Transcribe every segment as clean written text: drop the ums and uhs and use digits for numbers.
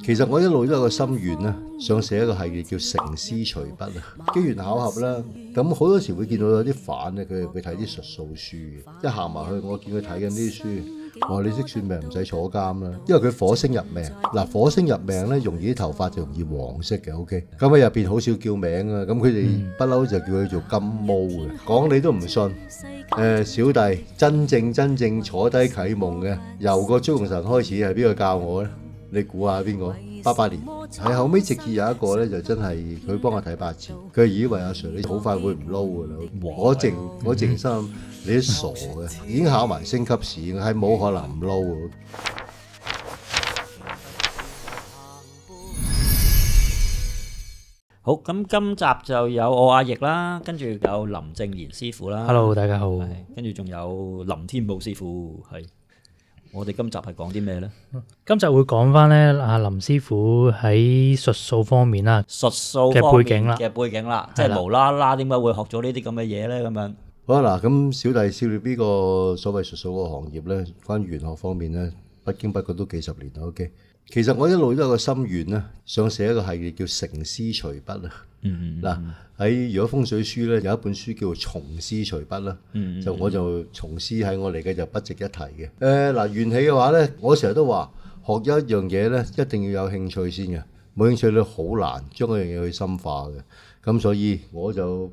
其實我一路都有個心願啦，想寫一個系列叫成詩隨筆啊。機緣巧合啦，咁好多時會見到有啲犯咧，佢睇啲術數書嘅，一行埋去，我見佢睇緊啲書，我話你識算命唔使坐監啦，因為佢火星入命。嗱，火星入命咧，容易啲頭髮就容易黃色嘅。OK，咁喺入邊好少叫名啊，咁佢哋不嬲就叫佢做金毛嘅，講你都唔信。小弟真正坐低啟夢嘅，由個祝融神開始係邊個教我咧？你估下邊個？88年，係後尾直至有一個咧，就真係佢幫我睇八字，佢以為阿 Sir 你好快會唔撈噶啦。我靜心，你都傻嘅，已經考埋升級試，係冇可能唔撈。好，咁今集就有我阿奕啦，跟住有林正賢師傅啦。Hello， 大家好。跟住仲有林天寶師傅，係。我哋今集係講啲咩呢？今集會講翻咧阿林師傅喺術數方面啦，術數嘅背景啦，即係無啦啦點解會學咗呢啲咁嘅嘢咧？咁樣好啦，嗱，咁小弟涉獵呢個所謂術數個行業咧，關於玄學方面咧，不經不覺都幾十年啦。OK，其實我一路都有個心願啦，想寫一個系列叫成詩隨筆啊。嗱，喺如果風水書咧有一本書叫做從詩隨筆啦，就我就從詩喺我嚟嘅就不值一提嘅。嗱，緣起嘅話咧，我成日都話學一樣嘢咧，一定要有興趣先嘅，冇興趣咧好難將嗰樣嘢去深化嘅。咁所以我就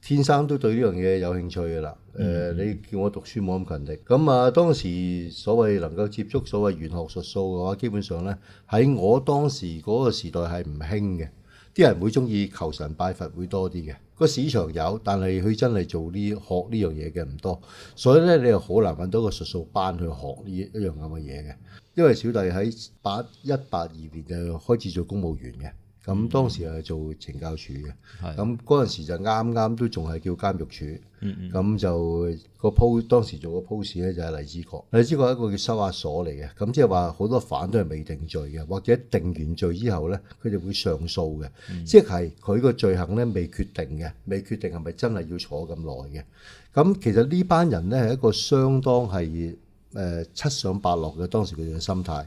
天生都對呢樣嘢有興趣嘅啦。你叫我讀書冇咁勤力。咁啊，當時所謂能夠接觸所謂玄學術數嘅話，基本上咧喺我當時嗰個時代係唔興嘅。啲人會中意求神拜佛會多啲嘅，個市場有，但係佢真係做學呢樣嘢嘅唔多，所以咧你又好難揾到個術數班去學呢一樣咁嘅嘢嘅。因為小弟喺81、82年就開始做公務員嘅，咁當時係做懲教署嘅，咁嗰陣時就啱都仲係叫監獄署，咁就當時做個 post 咧就係荔枝角係一個叫收押所嚟嘅，咁即係話好多犯都係未定罪嘅，或者定完罪之後咧，佢哋會上訴嘅，即係佢個罪行咧未決定嘅，未決定係咪真係要坐咁耐嘅。咁其實呢班人咧係一個相當係七上八落嘅當時佢哋嘅心態。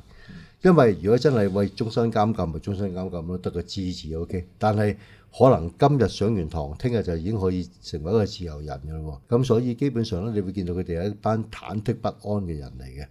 因為如果真係為終身監禁，咪終身監禁咯，得個知字 OK。但係可能今日上完堂，聽日就已經可以成為一個自由人嘅咯。咁所以基本上咧，你會見到佢哋係一班忐忑不安嘅人嚟嘅。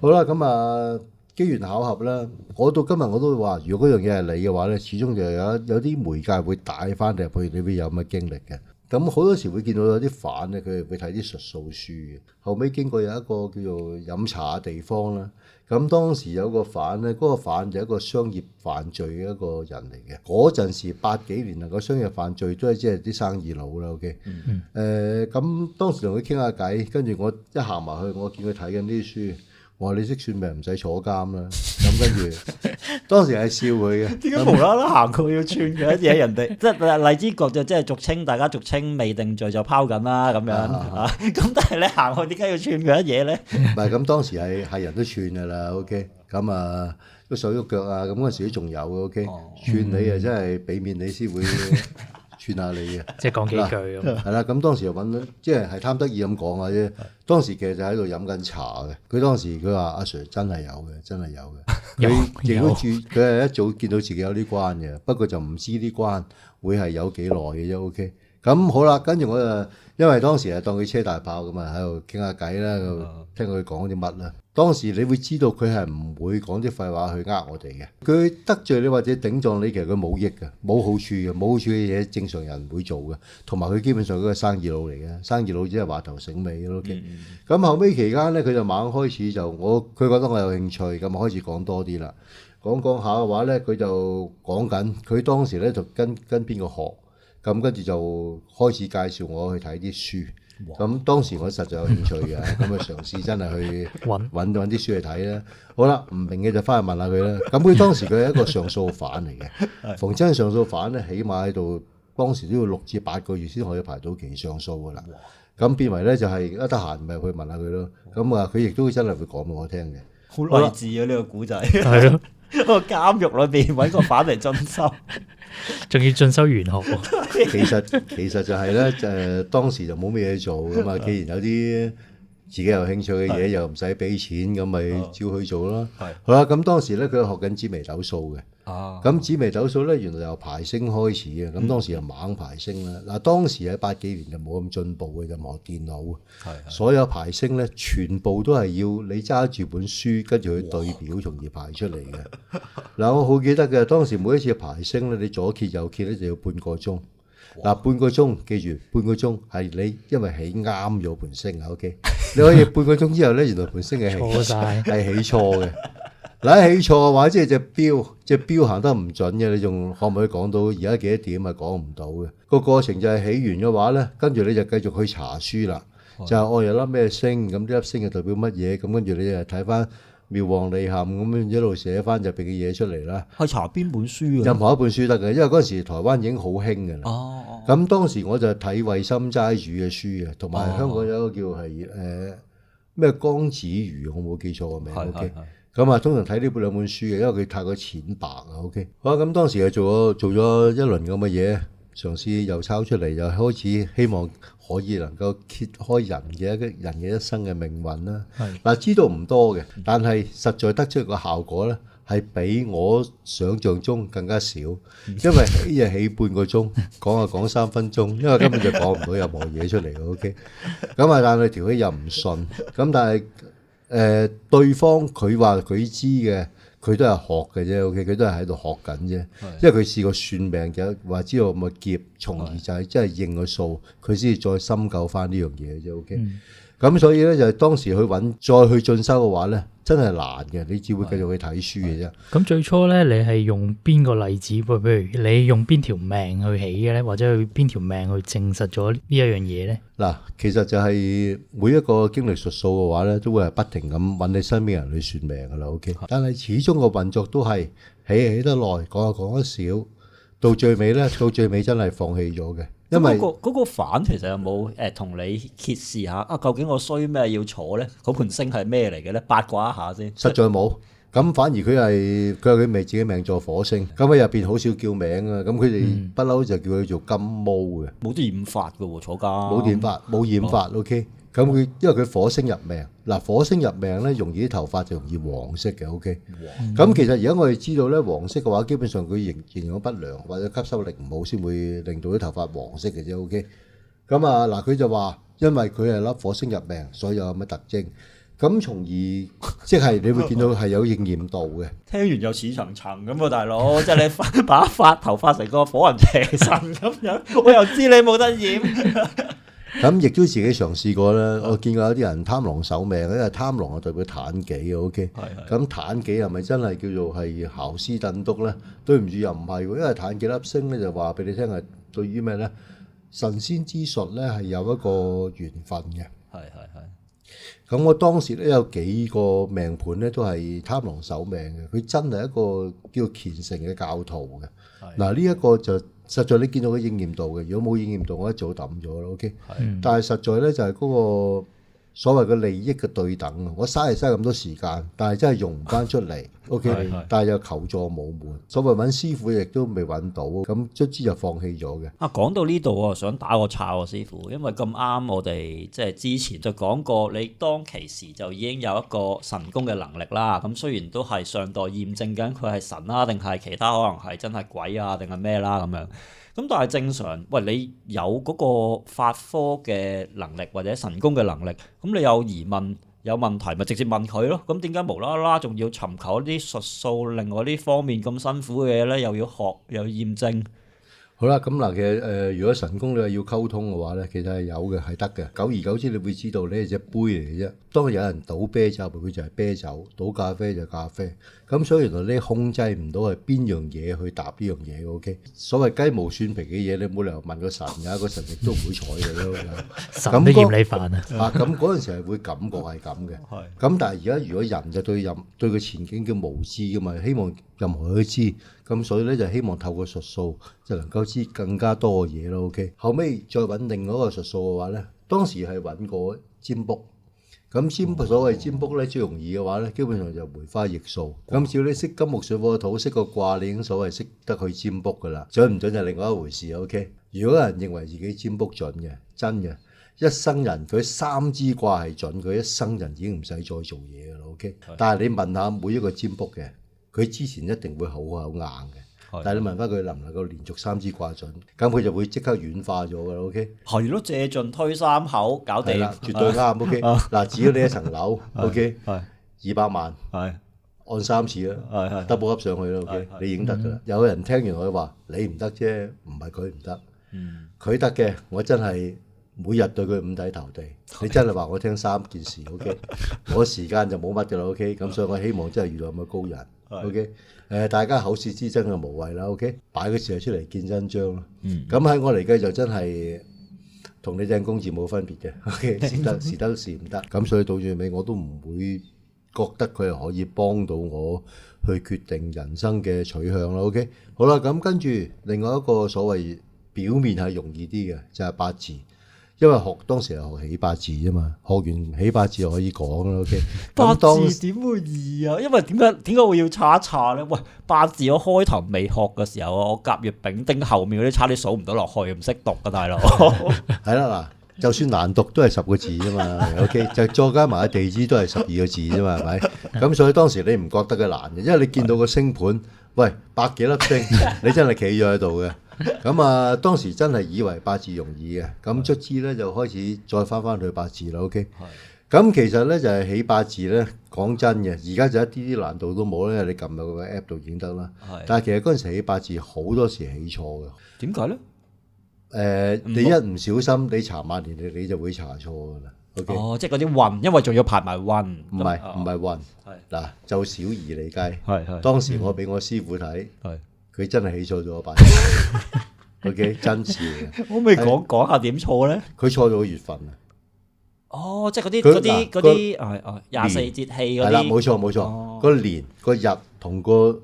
好啦，咁啊機緣巧合啦，我到今日我都會話，如果嗰樣嘢係你嘅話咧，始終就有啲媒介會帶翻你入去，你會有乜經歷嘅。咁好多時會見到有啲犯咧，佢哋會睇啲術數書嘅。後尾經過有一個叫做飲茶嘅地方啦，咁當時有個犯咧，嗰個犯就係一個商業犯罪嘅一個人嚟嘅。嗰陣時80幾年能夠商業犯罪都係即係啲生意佬啦。OK，咁當時同佢傾下偈，跟住我一行埋去，我見佢睇緊啲書。我話你識算命唔使坐監啦，咁跟住當時係笑佢嘅。點解無啦啦行過要串佢一嘢？人哋即係荔枝角就即係大家俗稱未定罪就拋緊啦咁樣咁但係你行去點解要串佢一嘢咧？唔係咁，當時係人都串噶啦。OK，咁啊喐手喐腳啊，咁嗰陣時都仲有嘅。OK，串你啊真係俾面你先會串下你嘅，即係講幾句咁。係啦，咁當時就揾到，即係貪得意咁講啊啫。當時其實就喺度飲緊茶嘅。佢當時佢話阿 Sir 真係有嘅，真係有嘅。佢亦都佢係一早見到自己有啲關嘅，不過就唔知啲關會係有幾耐嘅啫。OK，咁好啦，跟住我就因為當時係當佢車大炮咁啊，喺度傾下偈啦，聽佢講啲乜啦。當時你會知道佢係唔會講啲廢話去呃我哋嘅，佢得罪你或者頂撞你，其實佢冇益嘅，冇好處嘅，冇好處嘅嘢正常人唔會做嘅。同埋佢基本上嗰個生意佬嚟嘅，生意佬只係話頭醒尾咯。咁後尾期間咧，佢就猛開始佢覺得我有興趣，咁開始講多啲啦。講下嘅話咧，佢就講緊佢當時咧就跟邊個學，咁跟住就開始介紹我去睇啲書。咁當時我實在有興趣嘅，咁啊嘗試真係去揾啲書去睇啦。好啦，唔明嘅就翻去問下佢啦。咁佢當時佢係一個上訴犯嚟嘅，逢親上訴犯咧，起碼喺度當時都要6至8個月先可以排到期上訴噶啦。咁變為咧就係一得閒咪去問下佢咯。咁啊，佢亦都真係會講俾我聽嘅。好勵志啊！呢個古仔係咯，個監獄裏邊揾個犯嚟進修。仲要進修玄學喎。其實就係咧，當時就冇咩嘢做咁啊。既然有啲自己有興趣嘅嘢又唔使俾錢，咁咪照去做咯。係好啦，咁當時咧佢學緊紫微斗數嘅。啊，咁紫微斗數咧，原來由排星開始嘅，咁當時就猛排星啦。嗱，當時喺80幾年就冇咁進步嘅，就冇電腦，所有排星咧，全部都係要你揸住本書，跟住去對表，從而排出嚟嘅。嗱，我好記得嘅，當時每一次排星咧，你左揭右揭咧就要半個鐘。嗱，半個鐘，記住半個鐘係你因為起啱咗盤星啊 ，OK？ 你可以半個鐘之後咧，原來盤星係錯晒，係起錯嘅。嗱，起錯嘅話，即係隻錶行得唔準嘅，你仲可唔可以講到而家幾多點啊？講唔到嘅。個過程就係起完嘅話咧，跟住你就繼續去查書啦。就係有粒咩星，咁呢粒星係代表乜嘢？咁跟住你就睇翻妙望利陷咁樣一路寫翻入邊嘅嘢出嚟啦。去查邊本書啊？任何一本書得嘅，因為嗰陣時台灣已經好興嘅啦。哦，咁當時我就睇慧心齋主嘅書嘅，同埋香港有一個叫係咩江子瑜，我冇記錯個名。OK。咁啊，通常睇呢兩本書嘅，因為佢太過淺白啊。OK， 好啦，咁當時就做咗一輪咁嘅嘢，嘗試又抄出嚟，又開始希望可以能夠揭開人嘅一生嘅命運啦。嗱，知道唔多嘅，但係實在得出個效果咧，係比我想象中更加少，因為起半個鐘，講3分鐘，因為根本就講唔到任何嘢出嚟嘅。OK， 咁啊，但係條氣又唔順，咁但係。對方佢話佢知嘅，佢都係學嘅啫。OK， 佢都係喺度學緊啫。因為佢試過算命嘅，話知道乜劫，從而就係真係認個數，佢先至再深究翻呢樣嘢啫。OK，咁所以咧就係當時去揾再去進修嘅話咧，真係難嘅，你只會繼續去睇書嘅啫。咁最初咧，你係用邊個例子？譬如你用邊條命去起嘅咧，或者去邊條命去證實咗呢一樣嘢咧？嗱，其實就係每一個經歷術數嘅話咧，都會係不停咁揾你身邊人去算命噶啦。OK， 但係始終個運作都係起得耐，講得少，到最尾真係放棄咗嘅。因為嗰個反其實有冇同你揭示下啊？究竟我衰咩要坐咧？嗰盤星係咩嚟嘅咧？八卦一下先。實在冇，咁反而佢未自己命座火星，咁喺入邊好少叫名啊。咁佢哋不嬲就叫佢做金毛嘅，冇啲染髮嘅喎，坐監冇染髮。OK， 咁佢因為佢火星入命，嗱，火星入命咧，容易啲頭髮就容易黃色嘅。OK，咁其實而家我哋知道咧，黃色嘅話，基本上佢營養不良或者吸收力唔好，先會令到啲頭髮黃色嘅啫。OK，咁啊嗱，佢就話因為佢係粒火星入命，所以有咁嘅特徵。咁從而即係你會見到係有應驗度嘅。聽完又似層層咁喎，大佬，即係你把頭髮成個火雲邪神咁樣，我又知你冇得染。咁亦都自己嘗試過啦。我見過有啲人貪狼守命，因為貪狼係代表妲己 OK， 咁妲己係咪真係叫做係姣絲燉篤咧？對唔住又唔係喎，因為妲己粒星咧就話俾你聽係對於咩咧？神仙之術咧係有一個緣分嘅。係。咁我當時咧有幾個命盤咧都係貪狼守命嘅，佢真係一個叫虔誠嘅教徒嘅。嗱，呢一個就實在你見到佢應驗度嘅，如果冇應驗度，我一早抌咗啦。OK，但係實在咧就係嗰個所謂嘅利益嘅對等啊！我嘥咁多時間，但係真係用唔翻出嚟。OK， 但係又求助無門，所謂揾師傅亦都未揾到，咁卒之就放棄咗嘅。啊，講到呢度我想打個岔喎，師傅，因為咁啱我哋即係之前就講過，你當其時就已經有一個神功嘅能力啦。咁雖然都係尚待驗證緊佢係神啦，定係其他可能係真係鬼啊，定係咩啦咁樣。咁但係正常，喂，你有嗰個法科嘅能力或者神功嘅能力，咁你有疑問有問題咪直接問佢咯。咁點解無啦啦仲要尋求一啲術數另外呢方面咁辛苦嘅嘢咧？又要學又要驗證。好啦，咁嗱，其實如果神功你話要溝通嘅話咧，其實係有嘅，係得嘅。久而久之，你會知道你係隻杯嚟嘅啫。當有人倒啤酒，佢就係啤酒；倒咖啡就係咖啡。咁所以原來你控制唔到係邊樣嘢去答呢樣嘢。OK， 所謂雞毛蒜皮嘅嘢，你冇理由問個神㗎，個神亦都唔會睬你咯。神都嫌你煩啊！咁嗰陣時係會感覺係咁嘅。咁但係而家如果人就對個前景叫無知㗎嘛，希望任何都知。咁所以咧就希望透過術數就能夠知更加多嘅嘢咯。OK， 後尾再揾另外一個術數嘅話咧，當時係揾過占卜。咁所謂占卜咧最容易嘅話咧，基本上就梅花易數。咁只要你識金木水火土，識個卦，你已經所謂識得去占卜噶啦。準唔準就另外一回事。OK， 如果有人認為自己占卜準嘅真嘅，一生人佢3支卦係準，佢一生人已經唔使再做嘢噶啦。OK，但係你問下每一個占卜嘅，佢之前一定會好硬嘅，但係你問翻佢能唔能夠連續3支卦準，咁佢就會即刻軟化咗噶啦。OK，係咯，借盡推三口搞掂，係啦，絕對啱。OK，嗱，只要你一層樓，OK，係200萬，係按3次啦係，double up 上去啦。OK，你已經得噶啦。有人聽完我話你唔得啫，唔係佢唔得，佢得嘅，我真係。每日對佢五體投地，你真係話我聽3件事 ，OK， 我時間就冇乜嘅啦 ，OK， 咁所以我希望真係遇到咁嘅高人 ，OK， 大家口舌之爭就無謂啦 ，OK， 擺個事出嚟見真章咯。咁喺我嚟計就真係同你掟公字冇分別嘅 ，OK， 時得時唔得，咁所以到最尾我都唔會覺得佢係可以幫到我去決定人生嘅取向啦 ，OK， 好啦，咁跟住另外一個所謂表面係容易啲嘅就係八字。因為當時係學起八字啫嘛，學完起八字就可以講啦。OK， 八字點會易啊？因為點解會要查一查咧？喂，八字我開頭未學嘅時候我甲乙丙丁後面嗰啲差啲數唔到落去，唔識讀噶大佬。係啦嗱，就算難讀都係10個字啫嘛。OK， 就再加埋地支都係12個字啫嘛，係咪？咁所以當時你唔覺得佢難嘅，因為你見到個星盤，喂，100幾粒星，你真係企咗喺度嘅。咁啊，當時真係以為八字容易嘅，咁卒之咧就開始再翻去八字啦。OK，咁其實咧就係起八字咧，講真嘅，而家就一啲難度都冇咧，你撳入個 app 度已經得啦。但係其實嗰陣時起八字好多時起錯嘅。點解咧？你一唔小心，你查萬年你就會查錯噶啦。OK， 哦，即係嗰啲運，因為仲要排埋運。唔係運。嗱，就小兒嚟計。係。當時我俾我師傅睇。係。佢真係起錯咗八字，OK， 真事嘅。可唔可以講下點錯咧？佢錯咗個月份啊！哦，即係嗰啲24節氣嗰啲。係啦，冇錯，個年個日同個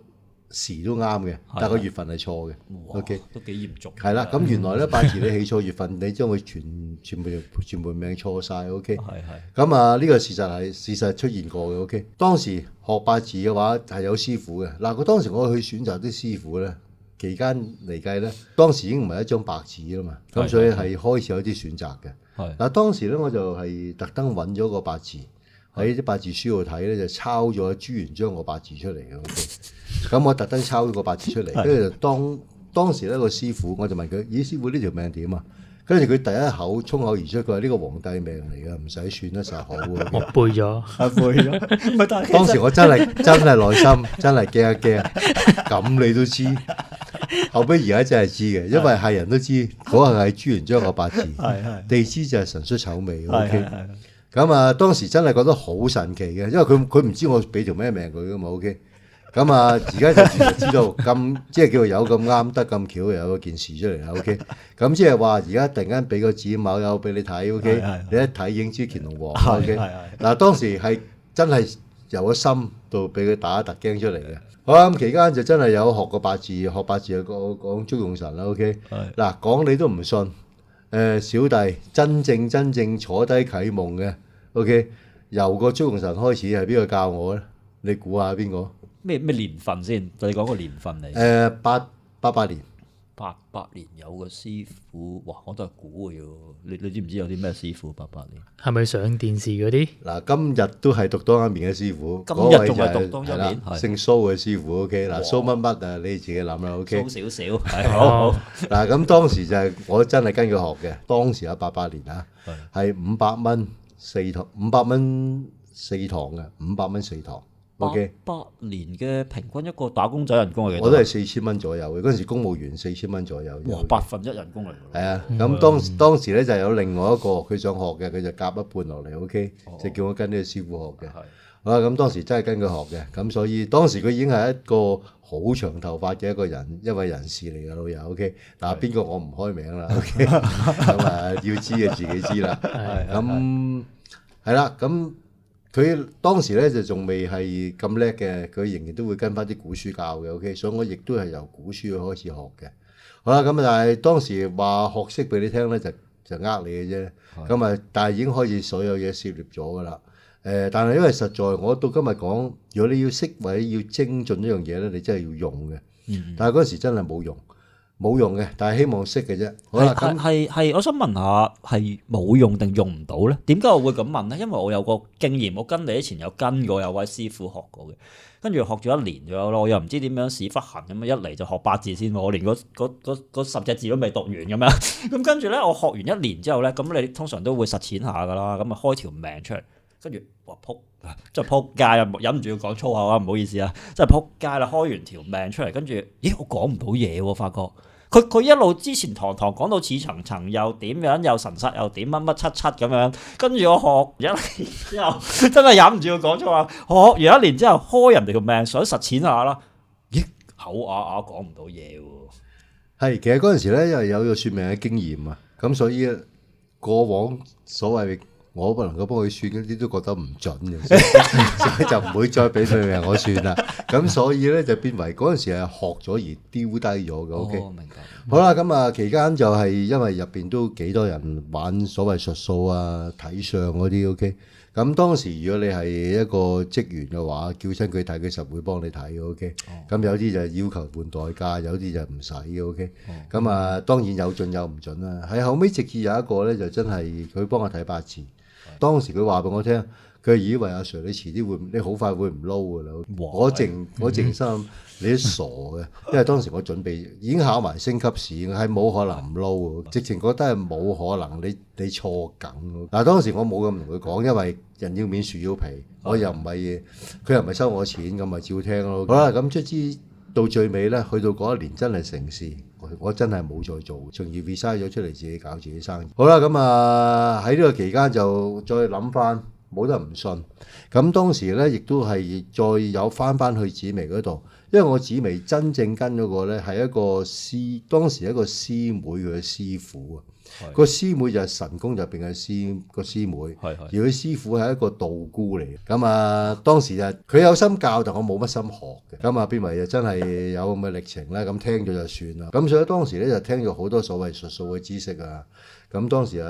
時都啱嘅，但係個月份係錯嘅。OK， 都幾嚴重。係啦，咁原來咧八字你起錯月份，你將佢全部命錯晒。OK， 咁啊呢個事實出現過嘅。OK， 當時學八字嘅話係有師傅嘅。嗱，佢當時我去選擇啲師傅咧，期間嚟計咧，當時已經唔係一張白紙啦嘛，咁所以係開始有啲選擇嘅。嗱，當時咧我就係特登揾咗個八字喺啲八字書度睇咧，就抄咗朱元璋個八字出嚟嘅。OK， 咁我特登抄咗個八字出嚟，跟住就當時咧個師傅，我就問佢：咦，師傅呢條命點啊？跟住佢第一口衝口而出，佢話呢個皇帝命嚟嘅，唔使算得實好嘅。我背咗，當時我真係內心真係驚一驚，咁你都知。後尾而家真係知嘅，因為係人都知嗰個係朱元璋個八字，地支就係辰戌丑未。OK， 咁啊當時真係覺得好神奇嘅，因為佢唔知我俾條咩命佢噶嘛。OK。咁啊，而家就知道咁，即係叫做有咁啱得咁巧，又有件事出嚟啦。OK， 咁即係話而家突然間俾個子卯酉俾你睇。OK， 你一睇已經知乾隆王。OK， 嗱當時係真係由個心度俾佢打一突驚出嚟嘅。好啦，咁期間就真係有學過八字，學八字就講祝融神啦。OK， 嗱講你都唔信，小弟真正坐低啟夢嘅。OK， 由個祝融神開始係邊個教我咧？你估下邊個？咩年份先？你講個年份嚟。88年。88年有個師傅，哇！我都係估嘅喎。你知唔知有啲咩師傅88年？係咪上電視嗰啲？嗱，今日都係獨當一面嘅師傅。今日仲係獨當一面，姓蘇嘅師傅。OK， 嗱，蘇乜乜啊？你自己諗啦。OK， 蘇少少。係好。嗱，咁當時就係我真係跟佢學嘅。當時有88年啊，係500蚊4堂，500蚊4堂嘅，500蚊4堂。OK， 88年嘅平均一個打工仔人工係幾多？我都係4000蚊左右嘅，嗰陣時公務員4000蚊左右。哇，1/8人工嚟㗎。係啊，咁當時咧就有另外一個佢想學嘅，佢就夾一半落嚟。OK， 就叫我跟呢個師傅學嘅。好啦，咁當時真係跟佢學嘅，咁所以當時佢已經係一個好長頭髮嘅一位人士嚟嘅老友。OK， 嗱邊個我唔開名啦。OK， 咁啊要知嘅自己知啦。咁係啦，咁。佢當時咧就仲未係咁叻嘅，佢仍然都會跟翻啲古書教嘅。OK， 所以我亦都係由古書開始學嘅。好啦，咁但係當時話學識俾你聽咧，就呃你嘅啫。咁啊，但係已經開始所有嘢涉獵咗噶啦。但係因為實在我到今日講，如果你要識或者要精進一樣嘢咧，你真係要用嘅。但係嗰陣時真係冇用冇用嘅，但係希望識嘅啫。好啦，咁係，我想問下係冇用定用唔到咧？點解我會咁問咧？因為我有個經驗，我跟你之前有跟過有位師傅學過嘅，跟住學咗1年左右咯，我又唔知點樣屎忽痕咁啊！一嚟就學八字先喎，我連嗰10隻字都未讀完咁樣。咁跟住咧，我學完1年之後咧，咁你通常都會實踐下噶啦，咁啊開條命出嚟，跟住哇撲！即係撲街啊！忍唔住要講粗口啊！唔好意思啊！即係撲街啦！開完條命出嚟，跟住咦我講唔到嘢喎，發覺佢一路之前堂講到似層層又點樣又神煞又點乜乜七七咁樣，跟住我學1年之後真係忍唔住要講粗口。學完1年之後開人哋條命想實踐下啦，咦口啞啞講唔到嘢喎。係其實嗰陣時咧，因為有個算命嘅經驗啊，咁所以過往所謂我不能夠幫佢算嗰啲都覺得唔準嘅，所以就唔會再俾佢命我算啦。咁所以咧就變為嗰陣時係學咗而丟低咗嘅。OK，明白。好啦，咁啊期間就係因為入邊都幾多人玩所謂術數啊、睇相嗰啲。OK，咁當時如果你係一個職員嘅話，叫親佢睇，佢實會幫你睇嘅。OK，咁有啲就要求換代價，有啲就唔使嘅。OK，咁啊當然有準有唔準啦。喺後尾直至有一個咧就真係佢幫我睇八字。當時佢話俾我聽，佢以為阿 Sir 你遲啲會，你好快會唔撈噶啦。我靜心，你都傻嘅，因為當時我準備已經考埋升級試，係冇可能唔撈，直情覺得係冇可能，你錯梗。嗱當時我冇咁同佢講，因為人要面樹要皮，我又唔係佢又唔係收我錢，咁咪照聽咯。好啦，咁卒之到最尾咧，去到嗰1年真係成事。我真係冇再做，從而 resign 咗出嚟自己搞自己生意。好啦，咁啊喺呢個期間就再諗翻，冇得唔信。咁當時咧亦都係再有翻去紫微嗰度，因為我紫微真正跟嗰個咧係一個當時一個師妹佢嘅師傅啊。個師妹就係神宮入邊嘅師妹，而佢師傅係一個道姑嚟嘅。咁啊，當時就佢有心教，但我冇乜心學嘅。咁啊，變為就真係有咁嘅歷程咧。咁聽咗就算啦。咁所以當時咧就聽咗好多所謂術數嘅知識啊。咁當時啊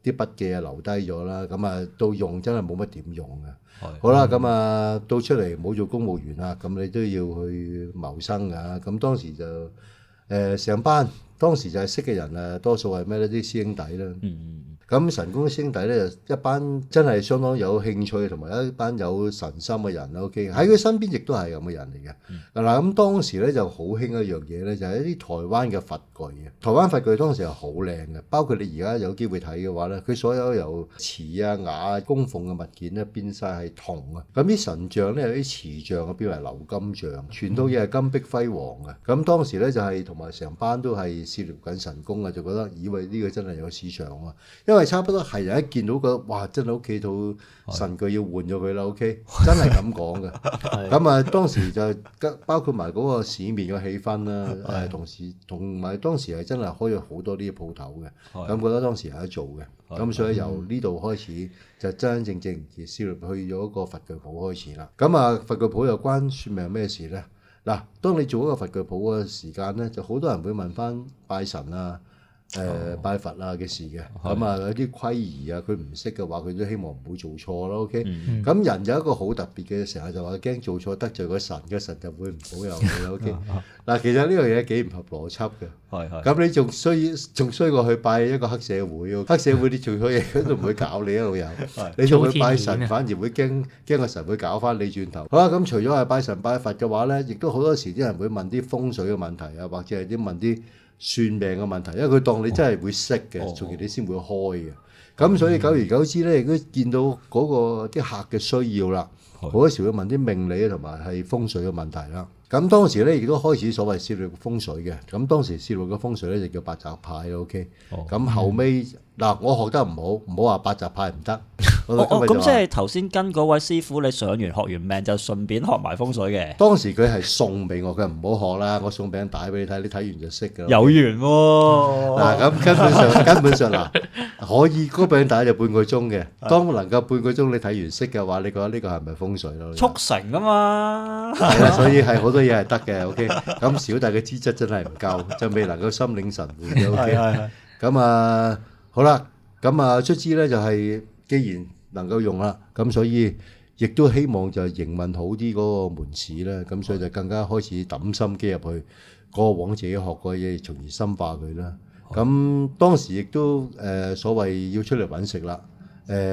啲筆記啊留低咗啦。咁啊到用真係冇乜點用嘅。好啦，咁啊到出嚟冇做公務員啦，咁你都要去謀生㗎。咁當時就成班。當時就係識嘅人啊，多數係咩咧？啲師兄弟啦。咁神宮師兄弟咧，就一班真係相當有興趣同埋一班有神心嘅人啦。OK，喺佢身邊亦都係咁嘅人嚟嘅。嗱咁當時咧就好興一樣嘢咧，就係一啲台灣嘅佛具嘅。台灣佛具當時係好靚嘅，包括你而家有機會睇嘅話咧，佢所有由瓷啊、瓦啊供奉嘅物件咧變晒係銅啊。咁啲神像咧有啲瓷像啊變為鎏金像，全套嘢係金碧輝煌嘅。咁當時咧就係同埋成班都係涉獵緊神功啊，就覺得以為呢個真係有市場啊。因為差不多係人一見到個哇，真係屋企套神具要換咗佢啦。OK， 真係咁講嘅。咁啊，當時就包括埋嗰個市面嘅氣氛啦。同埋當時係真係開咗好多呢啲鋪頭嘅。咁覺得當時係得做嘅。咁所以由呢度開始就真真正正而涉獵去咗個佛具鋪開始啦。咁啊，佛具鋪又關算命咩事咧？嗱，當你做一個佛具鋪嘅時間咧，就好多人會問翻拜神啊。拜佛啊嘅事嘅，咁啊有啲規儀啊，佢唔識嘅話，佢都希望唔會做錯咯。OK，咁人有一個好特別嘅，成日就話驚做錯得罪個神，個神就會唔保佑你。OK，嗱，其實呢樣嘢幾唔合邏輯嘅。咁你仲衰過去拜一個黑社會，黑社會你做錯嘢佢都唔會搞你一路有，你仲去拜神反而會驚個神會搞翻你轉頭。好啦，咁除咗係拜神拜佛嘅話咧，亦都好多時啲人會問啲風水嘅問題啊，或者係啲問啲算命嘅問題，因為佢當你真係會識嘅，從而你先會開嘅。咁所以久而久之咧，亦都見到嗰個啲客嘅需要啦。好多時會問啲命理同埋係風水嘅問題啦。咁當時咧亦都開始所謂涉獵風水嘅。咁當時涉獵嘅風水咧就叫八宅派咯。OK，咁後尾嗱我學得唔好話八宅派唔得。咁即係頭先跟嗰位師傅，你上完學完命就順便學埋風水嘅。當時佢係送俾我，佢唔好學啦，我送餅帶俾你睇，你睇完就識㗎啦。有緣喎。嗱咁根本上嗱可以嗰餅帶就半個鐘嘅，當能夠半個鐘你睇完識嘅話，你覺得呢個係咪風水咯？速成啊嘛。係啦，所以係好多嘢係得嘅。OK， 咁小弟嘅資質真係唔夠，就未能夠心領神會嘅。OK， 咁好啦，咁卒之咧就係既然能夠用啦，咁所以亦都希望就營運好啲嗰個門市咧，咁所以就更加開始揼心機入去過往自己學過嘢，從而深化佢啦。咁當時亦都所謂要出嚟揾食啦。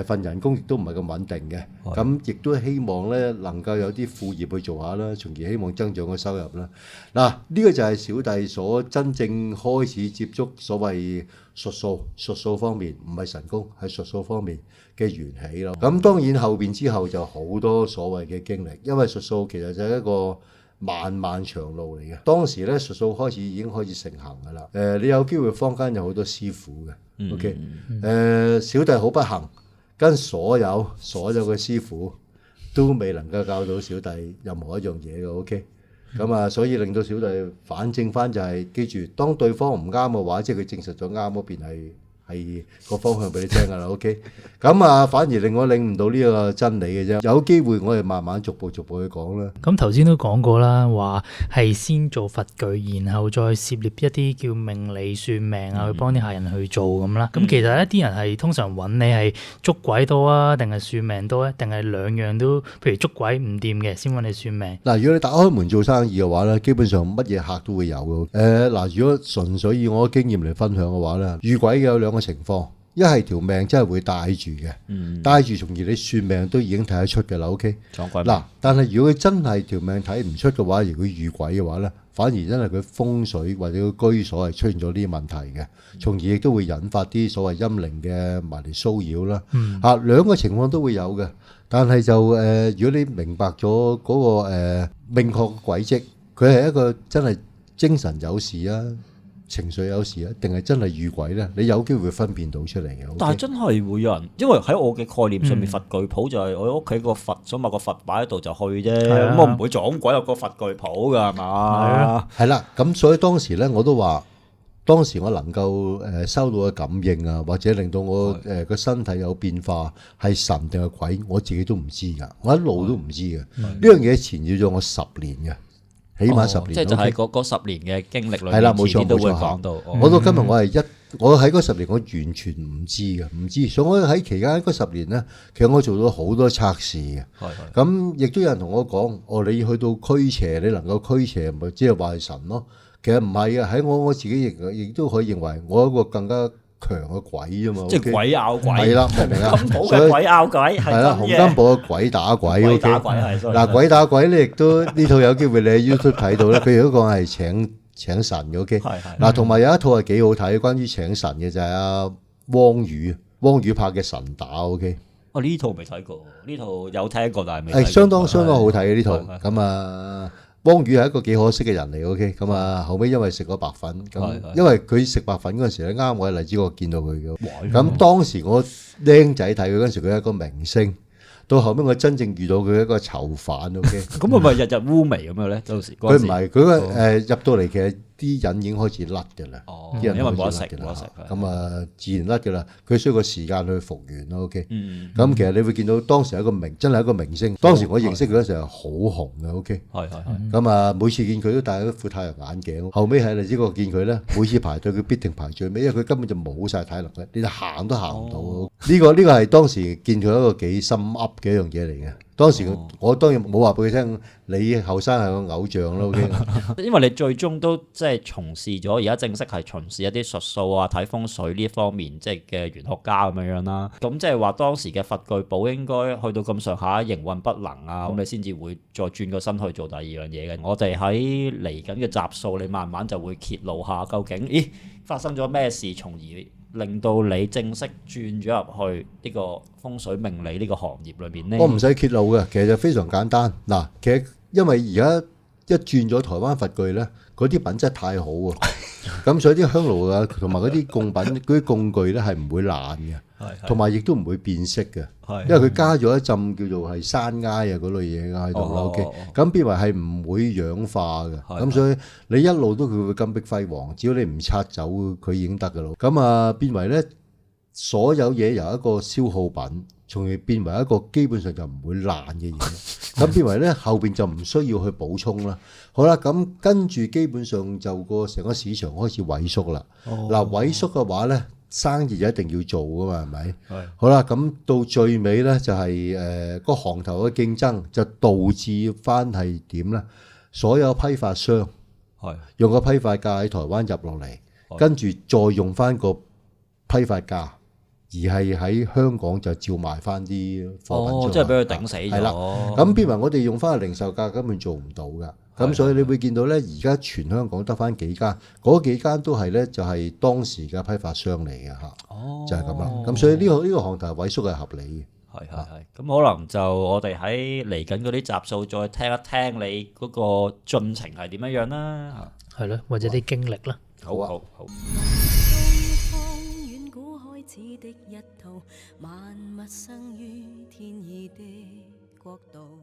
份人工亦都唔係咁穩定嘅，咁亦都希望咧能夠有啲副業去做下啦，從而希望增長個收入啦。嗱，呢個就係小弟所真正開始接觸所謂術數方面，唔係神功，係術數方面嘅緣起咯。咁當然後邊之後就好多所謂嘅經歷，因為術數其實就係一個漫漫長路嚟嘅。當時咧術數已經開始成行㗎啦。你有機會坊間有好多師傅嘅，OK，小弟好不幸。跟所有嘅師傅都未能夠教到小弟任何一樣嘢嘅，OK，咁啊，所以令到小弟反正翻就係記住，當對方唔啱嘅話，即係佢證實咗啱嗰邊係個方向俾你聽㗎啦，OK，咁啊，反而令我領唔到呢個真理嘅啫。有機會我哋慢慢逐步去講啦。咁頭先都講過啦，話係先做佛具，然後再涉獵一啲叫命理算命啊，去幫啲客人去做咁啦。咁其實一啲人係通常揾你係捉鬼多啊，定係算命多咧？定係兩樣都？譬如捉鬼唔掂嘅，先揾你算命。嗱，如果你打開門做生意嘅話咧，基本上乜嘢客都會有嘅。嗱，如果純粹以我嘅經驗嚟分享嘅話咧，遇鬼嘅有兩個情況，一係條命真係會帶住嘅，帶住從而你算命都已經睇得出嘅啦。OK， 嗱，但係如果佢真係條命睇唔出嘅話，如果遇鬼嘅話咧，反而真係佢風水或者個居所係出現咗呢啲問題嘅，從而亦都會引發啲所謂陰靈嘅埋嚟騷擾啦。兩個情況都會有嘅，但係就如果你明白咗嗰個明確嘅軌跡，佢係一個真係精神有事啊，情緒有事啊，定係真係遇鬼咧？你有機會分辨到出嚟嘅。但係真係會有人，因為喺我嘅概念上面，佛具鋪就係我屋企個佛，想買個佛擺喺度就去啫。咁我唔會撞鬼入個佛具鋪㗎，係嘛？係啦，咁所以當時咧，我都話，當時我能夠收到嘅感應啊，或者令到我個身體有變化，係神定係鬼，我自己都唔知㗎，我一路都唔知嘅。呢樣嘢纏繞咗我10年嘅。起碼10年，即係就喺嗰10年嘅經歷裏面，係啦，冇錯都會講到。我到今日我喺嗰10年我完全唔知嘅，唔知。所以我喺期間嗰10年咧，其實我做到好多測試嘅。咁亦都有人同我講，你去到驅邪，你能夠驅邪，咪即係話係神咯。其實唔係嘅，喺我自己亦都可以認為我一個更加強嘅鬼啫嘛，即係鬼咬鬼，係啦，明唔明啊？金寶嘅鬼咬鬼係啦，洪金寶嘅鬼打鬼，鬼打鬼係。嗱，鬼打鬼咧，亦都呢套有機會你喺 YouTube 睇到咧。佢如果講係請神嘅，OK。嗱，同埋有一套係幾好睇，關於請神嘅就係阿汪宇拍嘅神打 ，OK。呢套未睇過，呢套有聽過但係未睇過。係相當好睇嘅呢套，咁啊。汪宇係一個幾可惜嘅人嚟 ，OK，咁啊後尾因為食咗白粉，咁因為佢食白粉嗰陣時咧，啱我喺荔枝角見到佢嘅，咁當時我僆仔睇佢嗰陣時，佢係一個明星，到後尾我真正遇到佢一個囚犯 ，OK， 咁係咪日日烏眉咁樣咧？到時佢唔係，佢入到嚟其實啲人已經開始甩嘅啦，啲人因為冇得食，咁啊自然甩嘅啦，佢需要個時間去復原咯 ，OK，咁其實你會見到當時係一個真係一個明星，當時我認識佢嗰時係好紅嘅 ，OK，咁啊每次見佢都戴一副太陽眼鏡，後尾喺荔枝角見佢咧，每次排隊佢必定排最尾，因為佢根本就冇晒體能嘅，你就行都行唔到。呢個係當時見佢一個幾心噏嘅一樣嘢嚟嘅。當時我當然冇話俾佢聽，你後生係個偶像咯 ，OK。因為你最終都即係從事咗，而家正式係從事一啲術數啊、睇風水呢一方面，即係嘅玄學家咁樣啦。咁即係話當時嘅佛具鋪應該去到咁上下營運不能啊，咁你先至會再轉個身去做第二樣嘢嘅。我哋喺嚟緊嘅集數，你慢慢就會揭露下究竟，發生咗咩事，從而令到你正式轉咗入去呢個風水命理呢個行業裏邊咧？我唔使揭露嘅，其實就非常簡單。嗱，其實因為而家一轉咗台灣佛具咧，嗰啲品質太好喎，咁所以啲香爐啊同埋嗰啲供品、嗰啲工具咧係唔會爛嘅，同埋亦都唔會變色嘅，因為佢加咗一浸叫做係山埃啊嗰類嘢喺度啦。OK，咁變為係唔會氧化嘅，咁所以你一路都佢會金碧輝煌，只要你唔拆走佢已經得㗎咯。咁啊變為咧所有嘢由一個消耗品，從而變為一個基本上就唔會爛嘅嘢。咁變為咧後邊就唔需要去補充啦。好啦，咁跟住基本上就個成個市場開始萎縮啦。嗱，萎縮嘅話咧，生意就一定要做噶嘛，係咪？係好啦，咁到最尾咧就係個行頭嘅競爭就導致翻係點咧？所有批發商係用個批發價喺台灣入落嚟，跟住再用翻個批發價，而係喺香港就照賣翻啲貨品出嚟，即係俾佢頂死咗。係啦，咁變為我哋用翻個零售價根本做唔到噶。咁所以你會見到咧，而家全香港得翻幾間，嗰幾間都係咧就係當時嘅批發商嚟嘅嚇，就係咁啦。咁所以呢個行頭萎縮係合理嘅。係，咁可能就我哋喺嚟緊嗰啲集數再聽一聽你嗰個進程係點樣樣啦。係咯，或者啲經歷啦。好啊，好。東方遠古開始的一套，萬物生於天意的國度。